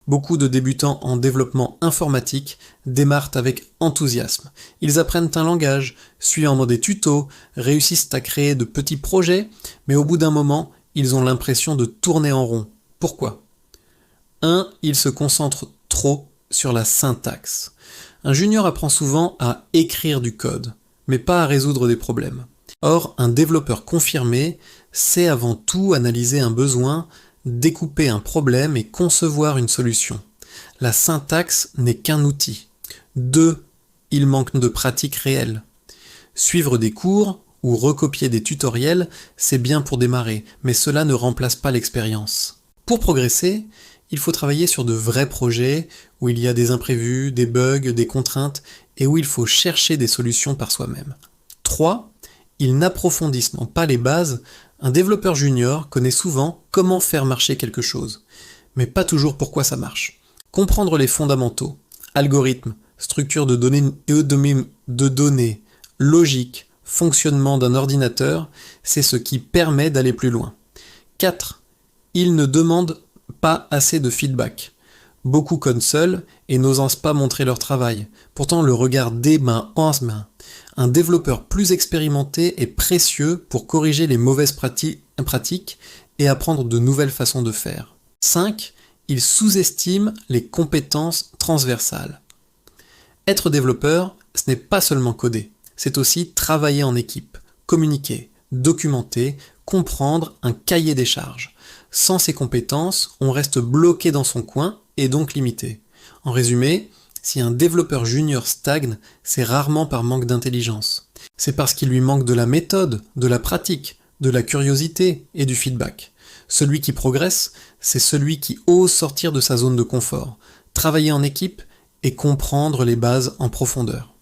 Beaucoup de débutants en développement informatique démarrent avec enthousiasme. Ils apprennent un langage, suivent des tutos, réussissent à créer de petits projets, mais au bout d'un moment, ils ont l'impression de tourner en rond. Pourquoi ? 1. Ils se concentrent trop sur la syntaxe. Un junior apprend souvent à écrire du code, mais pas à résoudre des problèmes. Or, un développeur confirmé sait avant tout analyser un besoin, découper un problème et concevoir une solution. La syntaxe n'est qu'un outil. 2. Il manque de pratique réelle. Suivre des cours ou recopier des tutoriels, c'est bien pour démarrer, mais cela ne remplace pas l'expérience. Pour progresser, il faut travailler sur de vrais projets où il y a des imprévus, des bugs, des contraintes et où il faut chercher des solutions par soi-même. 3. Ils n'approfondissent pas les bases. Un développeur junior connaît souvent comment faire marcher quelque chose, mais pas toujours pourquoi ça marche. Comprendre les fondamentaux, algorithmes, structure de données, logique, fonctionnement d'un ordinateur, c'est ce qui permet d'aller plus loin. 4. Ils ne demandent pas assez de feedback. Beaucoup codent seuls et n'osent pas montrer leur travail. Pourtant, le regard des mains en main. Un développeur plus expérimenté est précieux pour corriger les mauvaises pratiques et apprendre de nouvelles façons de faire. 5. Ils sous-estiment les compétences transversales. Être développeur, ce n'est pas seulement coder, c'est aussi travailler en équipe, communiquer, documenter, comprendre un cahier des charges. Sans ces compétences, on reste bloqué dans son coin et donc limité. En résumé, si un développeur junior stagne, c'est rarement par manque d'intelligence. C'est parce qu'il lui manque de la méthode, de la pratique, de la curiosité et du feedback. Celui qui progresse, c'est celui qui ose sortir de sa zone de confort, travailler en équipe et comprendre les bases en profondeur.